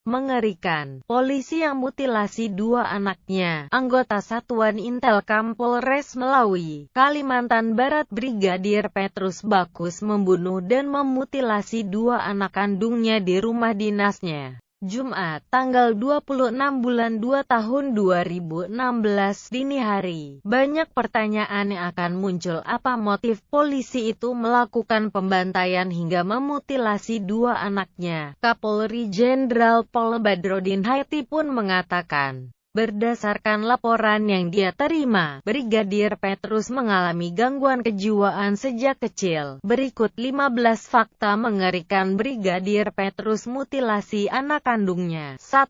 Mengerikan, polisi yang mutilasi dua anaknya. Anggota Satuan Intelkam Polres Melawi, Kalimantan Barat Brigadir Petrus Bakus membunuh dan memutilasi dua anak kandungnya di rumah dinasnya. Jumat, tanggal 26 bulan 2 tahun 2016 dini hari. Banyak pertanyaan yang akan muncul, apa motif polisi itu melakukan pembantaian hingga memutilasi dua anaknya. Kapolri Jenderal Pol Badrodin Haiti pun mengatakan, berdasarkan laporan yang dia terima, Brigadir Petrus mengalami gangguan kejiwaan sejak kecil. Berikut 15 fakta mengerikan Brigadir Petrus mutilasi anak kandungnya. 1.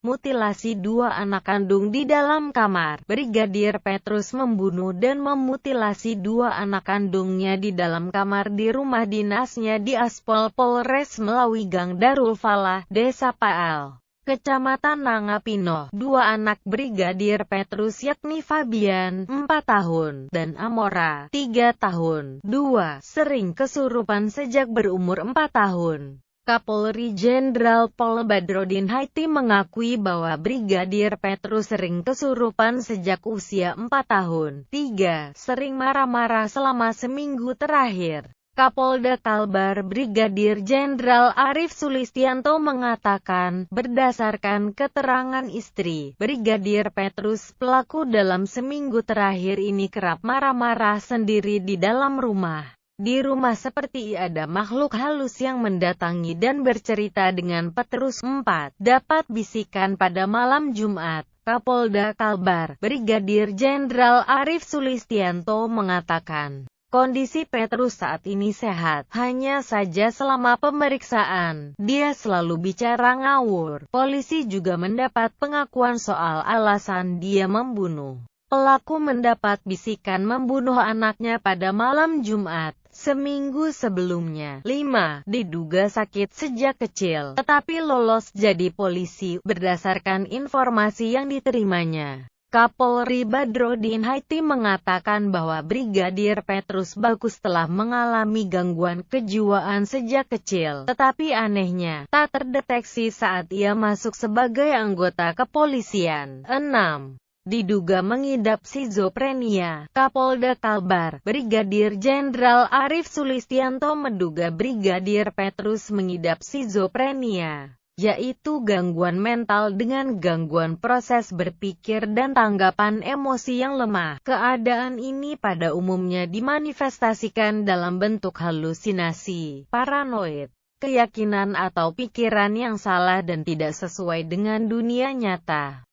Mutilasi dua anak kandung di dalam kamar. Brigadir Petrus membunuh dan memutilasi dua anak kandungnya di dalam kamar di rumah dinasnya di Aspol Polres Melawi Gang Darul Falah, Desa Paal, Kecamatan Nangapino. Dua anak Brigadir Petrus yakni Fabian, 4 tahun, dan Amora, 3 tahun. Dua sering kesurupan sejak berumur 4 tahun. Kapolri Jenderal Pol Badrodin Haiti mengakui bahwa Brigadir Petrus sering kesurupan sejak usia 4 tahun. 3. Sering marah-marah selama seminggu terakhir. Kapolda Kalbar Brigadir Jenderal Arif Sulistianto mengatakan, berdasarkan keterangan istri, Brigadir Petrus, pelaku dalam seminggu terakhir ini kerap marah-marah sendiri di dalam rumah. Di rumah seperti ada makhluk halus yang mendatangi dan bercerita dengan Petrus. 4. Dapat bisikan pada malam Jumat. Kapolda Kalbar Brigadir Jenderal Arif Sulistianto mengatakan, kondisi Petrus saat ini sehat, hanya saja selama pemeriksaan, dia selalu bicara ngawur. Polisi juga mendapat pengakuan soal alasan dia membunuh. Pelaku mendapat bisikan membunuh anaknya pada malam Jumat, seminggu sebelumnya. 5. Diduga sakit sejak kecil, tetapi lolos jadi polisi, berdasarkan informasi yang diterimanya. Kapolri Badrodin Haiti mengatakan bahwa Brigadir Petrus Bakus telah mengalami gangguan kejiwaan sejak kecil, tetapi anehnya, tak terdeteksi saat ia masuk sebagai anggota kepolisian. 6. Diduga mengidap skizofrenia. Kapolda Kalbar Brigadir Jenderal Arif Sulistianto menduga Brigadir Petrus mengidap skizofrenia, yaitu gangguan mental dengan gangguan proses berpikir dan tanggapan emosi yang lemah. Keadaan ini pada umumnya dimanifestasikan dalam bentuk halusinasi, paranoid, keyakinan atau pikiran yang salah dan tidak sesuai dengan dunia nyata.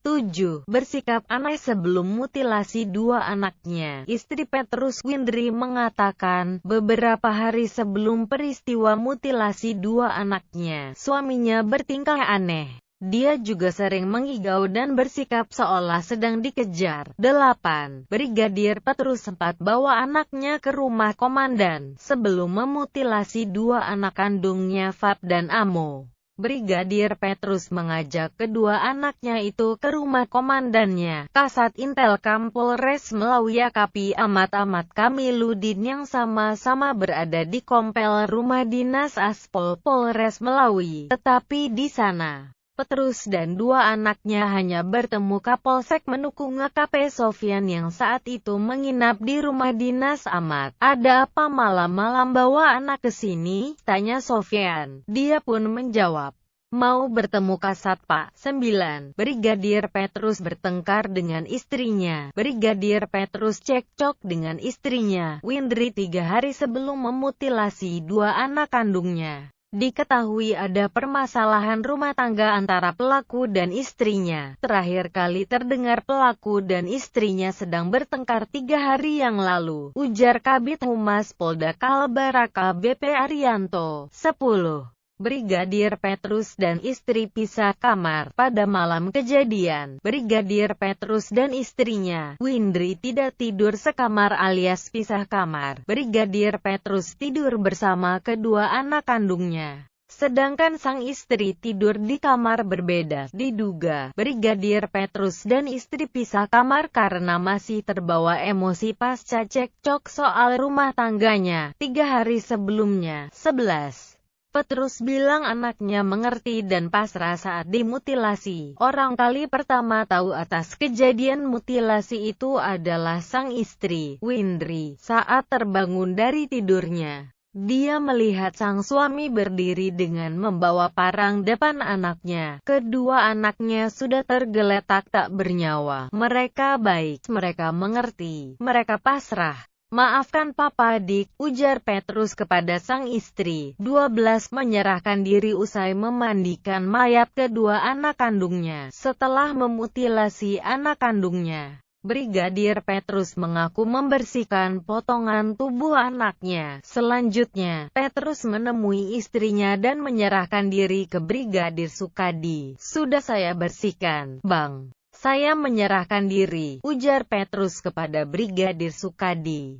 7. Bersikap aneh sebelum mutilasi dua anaknya. Istri Petrus, Windri, mengatakan, beberapa hari sebelum peristiwa mutilasi dua anaknya, suaminya bertingkah aneh. Dia juga sering mengigau dan bersikap seolah sedang dikejar. 8. Brigadir Petrus sempat bawa anaknya ke rumah komandan sebelum memutilasi dua anak kandungnya Fab dan Amo. Brigadir Petrus mengajak kedua anaknya itu ke rumah komandannya, Kasat Intelkam Polres Melawi AKP Ahmad Kamiludin, yang sama-sama berada di kompel rumah dinas Aspol Polres Melawi. Tetapi di sana, Petrus dan dua anaknya hanya bertemu Kapolsek Menukung AKP Sofyan yang saat itu menginap di rumah dinas Ahmad. Ada apa malam-malam bawa anak ke sini? Tanya Sofyan. Dia pun menjawab, mau bertemu Kasat Pak. 9. Brigadir Petrus bertengkar dengan istrinya. Brigadir Petrus cekcok dengan istrinya, Windri, 3 hari sebelum memutilasi dua anak kandungnya. Diketahui ada permasalahan rumah tangga antara pelaku dan istrinya. Terakhir kali terdengar pelaku dan istrinya sedang bertengkar 3 hari yang lalu, ujar Kabid Humas Polda Kalbar AKBP Arianto. 10. Brigadir Petrus dan istri pisah kamar. Pada malam kejadian, Brigadir Petrus dan istrinya, Windri, tidak tidur sekamar alias pisah kamar. Brigadir Petrus tidur bersama kedua anak kandungnya, sedangkan sang istri tidur di kamar berbeda. Diduga, Brigadir Petrus dan istri pisah kamar karena masih terbawa emosi pasca cekcok soal rumah tangganya 3 hari sebelumnya. 11. Petrus bilang anaknya mengerti dan pasrah saat dimutilasi. Orang kali pertama tahu atas kejadian mutilasi itu adalah sang istri, Windri. Saat terbangun dari tidurnya, dia melihat sang suami berdiri dengan membawa parang depan anaknya. Kedua anaknya sudah tergeletak tak bernyawa. Mereka baik, mereka mengerti, mereka pasrah. "Maafkan Papa Dik," ujar Petrus kepada sang istri. 12 menyerahkan diri usai memandikan mayat kedua anak kandungnya. Setelah memutilasi anak kandungnya, Brigadir Petrus mengaku membersihkan potongan tubuh anaknya. Selanjutnya, Petrus menemui istrinya dan menyerahkan diri ke Brigadir Sukadi. "Sudah saya bersihkan, Bang. Saya menyerahkan diri," ujar Petrus kepada Brigadir Sukadi.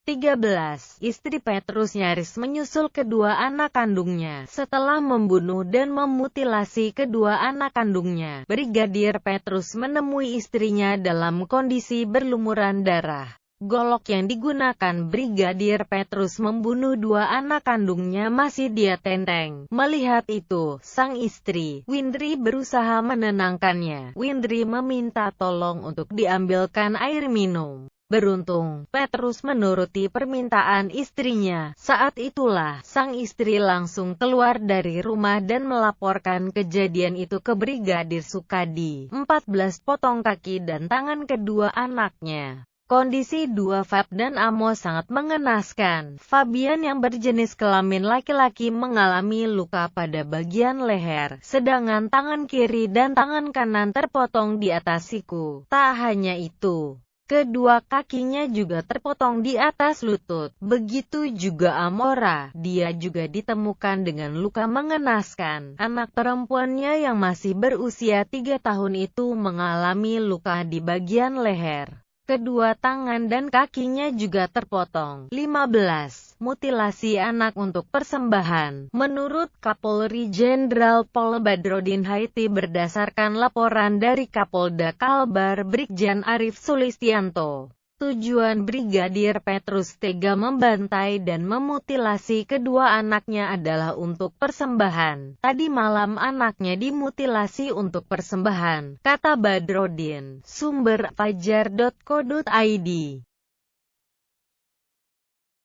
13. Istri Petrus nyaris menyusul kedua anak kandungnya. Setelah membunuh dan memutilasi kedua anak kandungnya, Brigadir Petrus menemui istrinya dalam kondisi berlumuran darah. Golok yang digunakan Brigadir Petrus membunuh dua anak kandungnya masih dia tenteng. Melihat itu, sang istri, Windri, berusaha menenangkannya. Windri meminta tolong untuk diambilkan air minum. Beruntung, Petrus menuruti permintaan istrinya. Saat itulah, sang istri langsung keluar dari rumah dan melaporkan kejadian itu ke Brigadir Sukadi. 14 potong kaki dan tangan kedua anaknya. Kondisi dua Fab dan Amos sangat mengenaskan. Fabian yang berjenis kelamin laki-laki mengalami luka pada bagian leher, sedangkan tangan kiri dan tangan kanan terpotong di atas siku. Tak hanya itu, kedua kakinya juga terpotong di atas lutut. Begitu juga Amora, dia juga ditemukan dengan luka mengenaskan. Anak perempuannya yang masih berusia 3 tahun itu mengalami luka di bagian leher. Kedua tangan dan kakinya juga terpotong. 15. Mutilasi anak untuk persembahan. Menurut Kapolri Jenderal Pol Badrodin Haiti berdasarkan laporan dari Kapolda Kalbar Brigjen Arif Sulistianto, tujuan Brigadir Petrus tega membantai dan memutilasi kedua anaknya adalah untuk persembahan. Tadi malam anaknya dimutilasi untuk persembahan, kata Badrodin. Sumber fajar.co.id.